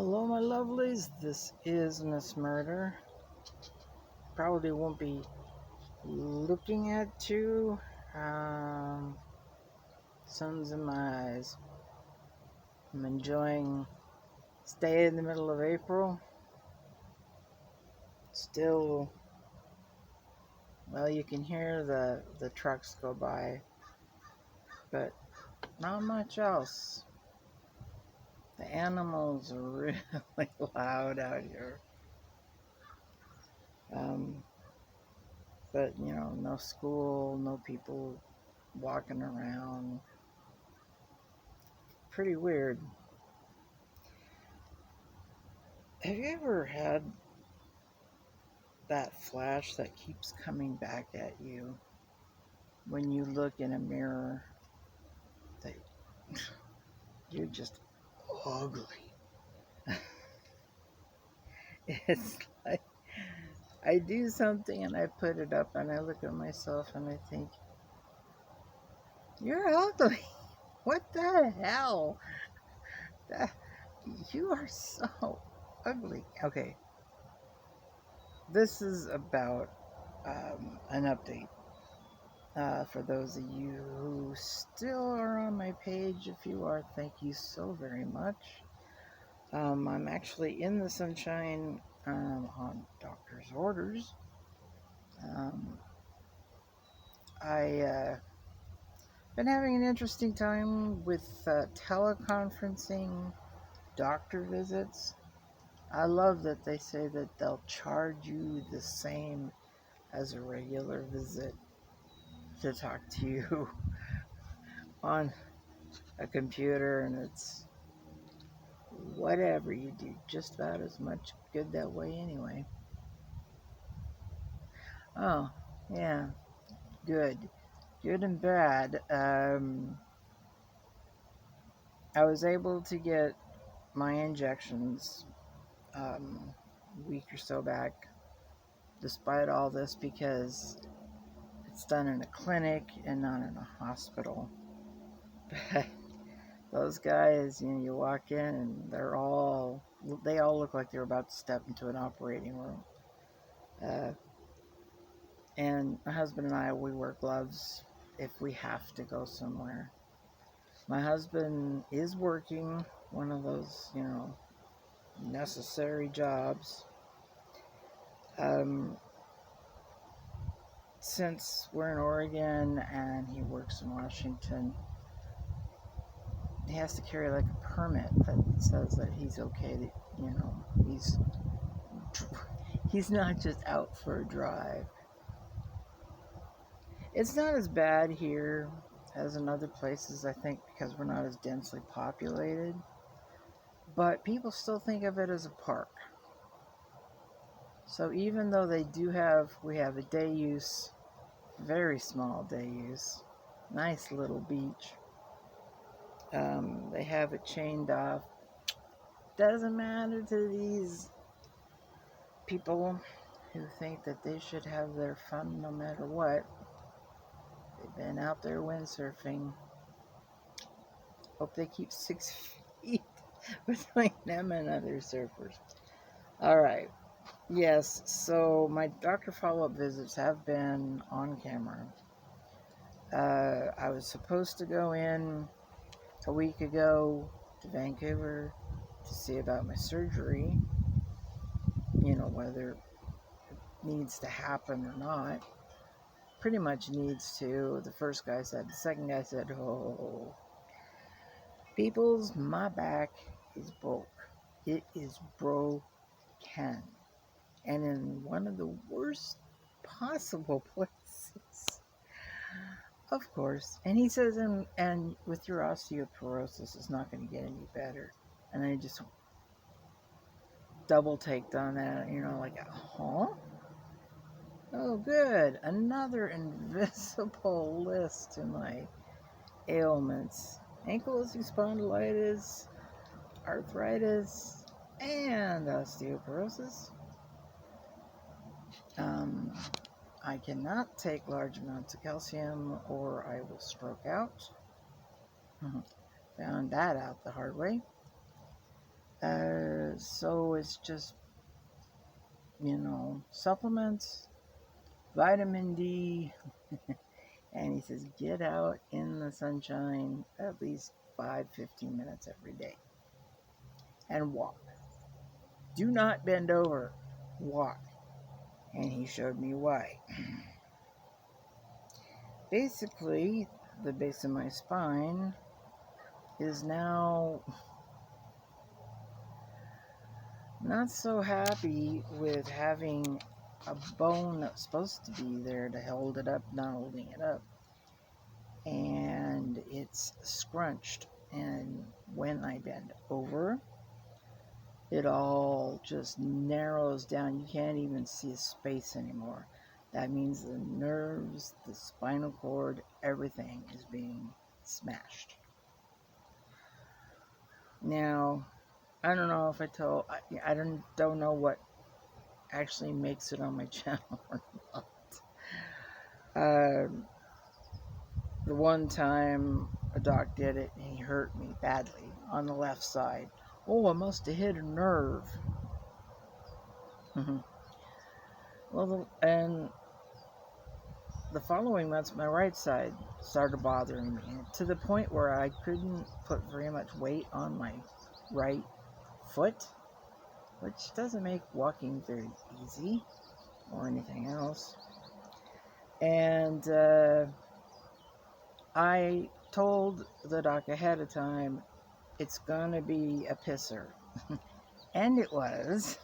Hello, my lovelies. This is Miss Murder. Probably won't be looking at you. Sun's in my eyes. I'm enjoying stay in the middle of April. Still, well, you can hear the trucks go by, but not much else. The animals are really loud out here. Um, but no school, no people walking around. Pretty weird. Have you ever had that flash that keeps coming back at you when you look in a mirror that you're just ugly? It's like I do something and I put it up and I look at myself and I think, you're ugly. What the hell? That, you are so ugly. Okay, this is about an update. For those of you who still are on my page, if you are, thank you so very much. I'm actually in the sunshine on doctor's orders. I been having an interesting time with teleconferencing doctor visits. I love that they say that they'll charge you the same as a regular visit to talk to you on a computer, and it's whatever you do, just about as much good that way anyway. Oh, yeah, good. Good and bad. I was able to get my injections a week or so back, despite all this, because it's done in a clinic and not in a hospital. But those guys, you walk in and they all look like they're about to step into an operating room. And my husband and I, we wear gloves if we have to go somewhere. My husband is working one of those, necessary jobs. Um, since we're in Oregon and he works in Washington, he has to carry like a permit that says that he's okay, that, he's he's not just out for a drive. It's not as bad here as in other places, I think, because we're not as densely populated. But people still think of it as a park. So even though we have a day use, very small day use, nice little beach. They have it chained off. Doesn't matter to these people who think that they should have their fun no matter what. They've been out there windsurfing. Hope they keep 6 feet between them and other surfers. All right. Yes, so my doctor follow-up visits have been on camera. I was supposed to go in a week ago to Vancouver to see about my surgery, whether it needs to happen or not. Pretty much needs to. The first guy said. The second guy said, oh, peoples, my back is broke. It is broken. And in one of the worst possible places. Of course. And he says, and with your osteoporosis, it's not going to get any better. And I just double taked on that, like, huh? Oh, good. Another invisible list to my ailments. Ankylosing spondylitis, arthritis, and osteoporosis. I cannot take large amounts of calcium or I will stroke out. Found that out the hard way. So it's just, supplements, vitamin D, and he says get out in the sunshine at least 15 minutes every day and walk. Do not bend over, walk. And he showed me why. Basically, the base of my spine is now not so happy with having a bone that's supposed to be there to hold it up, not holding it up. And it's scrunched. And when I bend over, it all just narrows down. You can't even see a space anymore. That means the nerves, the spinal cord, everything is being smashed. Now, I don't know if I don't know what actually makes it on my channel or not. The one time a doc did it and he hurt me badly on the left side. Oh, I must have hit a nerve. And the following months, my right side started bothering me to the point where I couldn't put very much weight on my right foot, which doesn't make walking very easy or anything else. And I told the doc ahead of time, it's going to be a pisser. And it was.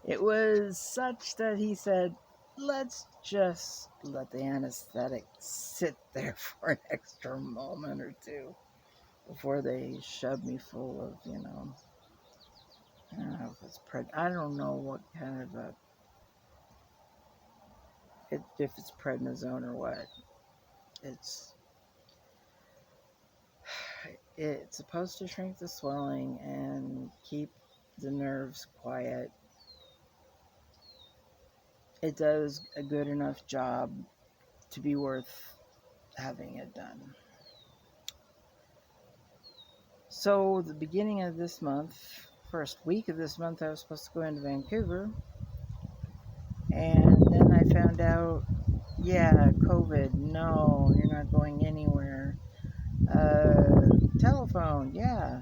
It was such that he said, let's just let the anesthetic sit there for an extra moment or two before they shove me full of, I don't know if it's I don't know what kind of if it's prednisone or what. It's supposed to shrink the swelling and keep the nerves quiet. It does a good enough job to be worth having it done. So the beginning of this month, first week of this month, I was supposed to go into Vancouver. And then I found out, yeah, COVID, no, you're not going anywhere. Telephone, yeah.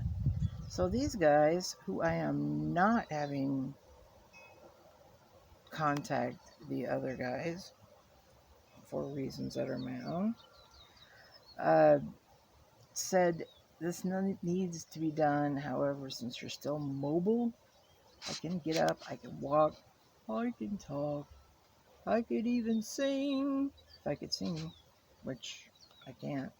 So these guys, who I am not having contact the other guys for reasons that are my own, said this needs to be done. However, since you're still mobile, I can get up, I can walk, I can talk, I could even sing, if I could sing, which I can't.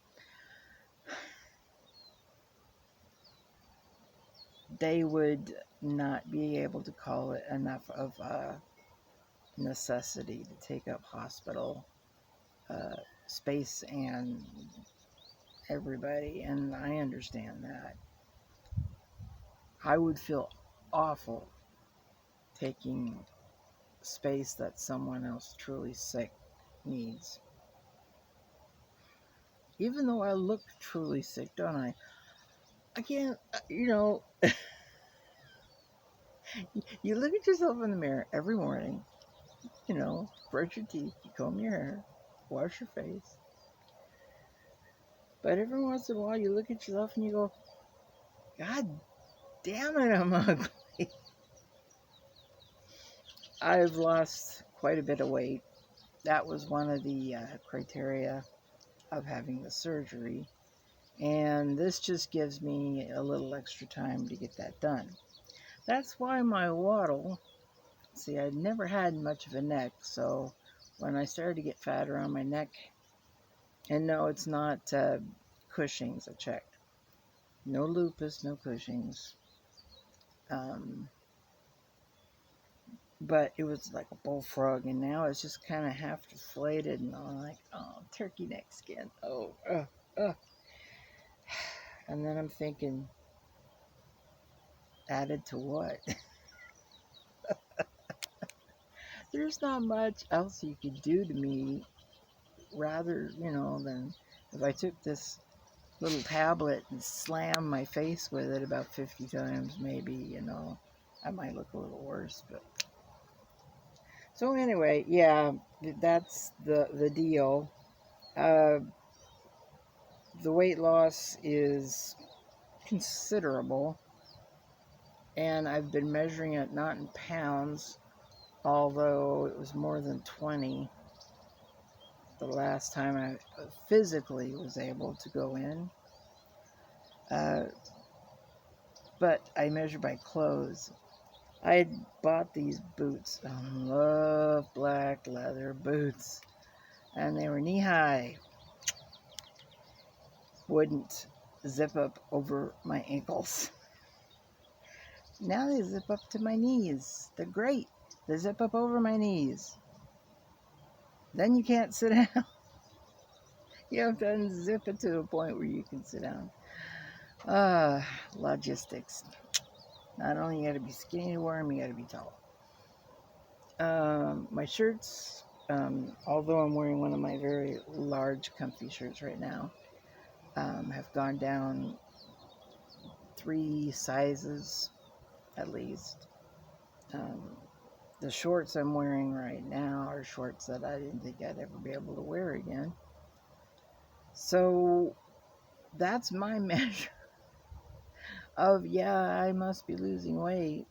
They would not be able to call it enough of a necessity to take up hospital space and everybody, and I understand that. I would feel awful taking space that someone else truly sick needs. Even though I look truly sick, don't I? I can't, you look at yourself in the mirror every morning, brush your teeth, you comb your hair, wash your face. But every once in a while, you look at yourself and you go, God damn it, I'm ugly. I've lost quite a bit of weight. That was one of the criteria of having the surgery. And this just gives me a little extra time to get that done. That's why my waddle, see, I'd never had much of a neck, so when I started to get fat around my neck, and no, it's not Cushing's, I checked. No lupus, no Cushing's. But it was like a bullfrog, and now it's just kind of half deflated, and I'm like, oh, turkey neck skin. Oh, And then I'm thinking, added to what? There's not much else you could do to me rather, than if I took this little tablet and slam my face with it about 50 times, maybe, you know. I might look a little worse, but so anyway, yeah, that's the deal. Uh, the weight loss is considerable, and I've been measuring it not in pounds, although it was more than 20 the last time I physically was able to go in. But I measure by clothes. I had bought these boots. I love black leather boots, and they were knee-high. Wouldn't zip up over my ankles. Now they zip up to my knees. They're great. They zip up over my knees. Then you can't sit down. You have to unzip it to a point where you can sit down. Logistics. Not only you got to be skinny to wear them, you got to be tall. My shirts, although I'm wearing one of my very large comfy shirts right now, have gone down 3 sizes at least. The shorts I'm wearing right now are shorts that I didn't think I'd ever be able to wear again. So that's my measure of, yeah, I must be losing weight.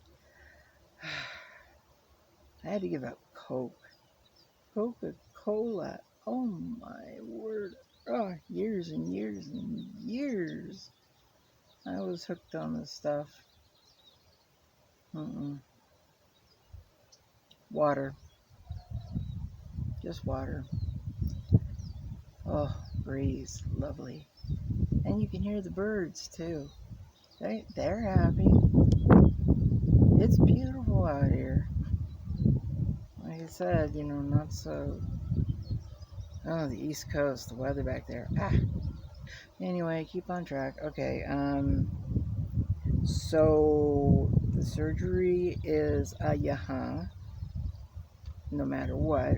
I had to give up Coke. Coca-Cola. Oh my word. Oh, years and years and years. I was hooked on this stuff. Water. Just water. Oh, breeze. Lovely. And you can hear the birds too. They're happy. It's beautiful out here. Like I said, you know, not so... Oh, the East Coast, the weather back there. Anyway, keep on track. Okay, so the surgery is a yaha, no matter what.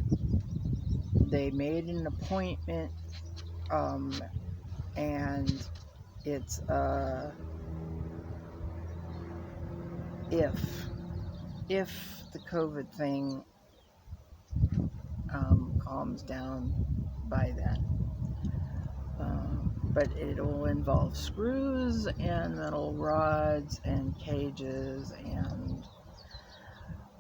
They made an appointment, and it's if the COVID thing calms down by then. But it'll involve screws and metal rods and cages, and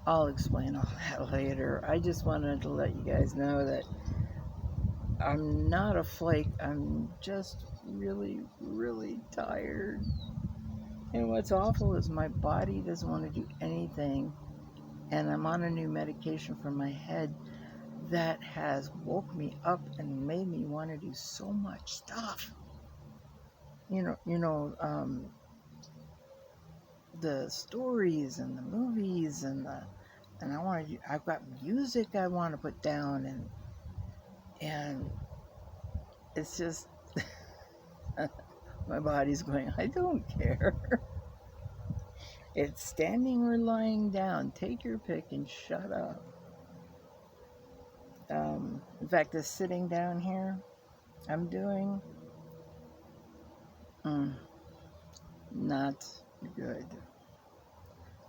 I'll explain all that later. I just wanted to let you guys know that I'm not a flake. I'm just really, really tired. And what's awful is my body doesn't want to do anything. And I'm on a new medication for my head that has woke me up and made me want to do so much stuff. The stories and the movies and I've got music I want to put down, and it's just my body's going, I don't care. It's standing or lying down. Take your pick and shut up. In fact, this sitting down here I'm doing, not good.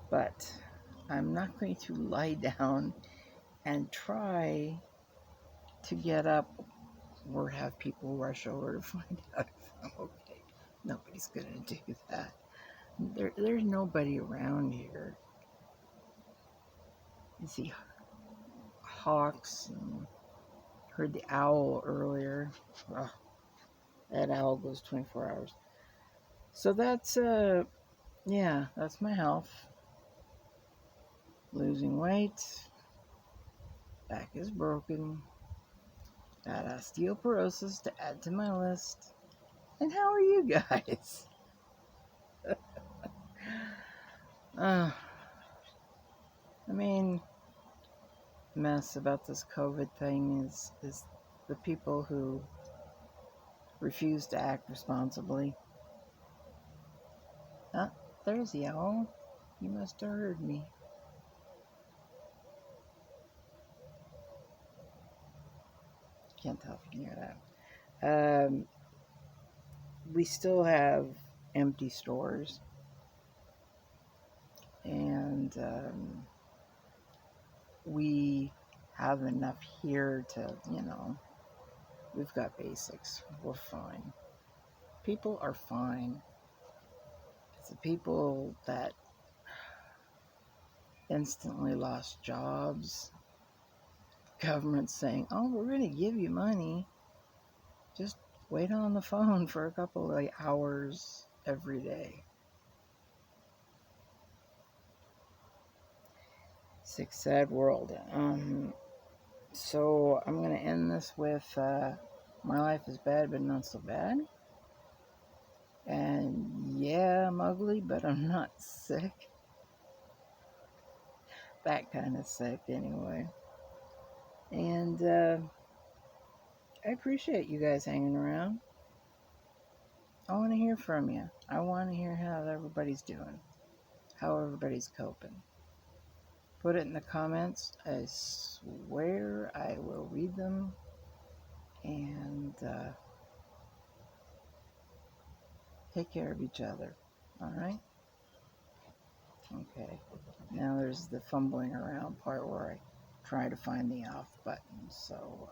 But I'm not going to lie down and try to get up or have people rush over to find out if I'm okay. Nobody's going to do that. There's nobody around here. You see hawks, and heard the owl earlier. Oh, that owl goes 24 hours. So that's, that's my health. Losing weight. Back is broken. Got osteoporosis to add to my list. And how are you guys? I mean, mess about this COVID thing is the people who refuse to act responsibly. There's the owl. You must have heard me. Can't tell if you can hear that. we still have empty stores, and we have enough here to, we've got basics. We're fine. People are fine. It's the people that instantly lost jobs, government saying, oh, we're going to give you money. Just wait on the phone for a couple of hours every day. Sick, sad world. So I'm going to end this with my life is bad, but not so bad. And yeah, I'm ugly, but I'm not sick. That kind of sick, anyway. And I appreciate you guys hanging around. I want to hear from you. I want to hear how everybody's doing, how everybody's coping. Put it in the comments. I swear I will read them. And take care of each other. All right? Okay. Now there's the fumbling around part where I try to find the off button. So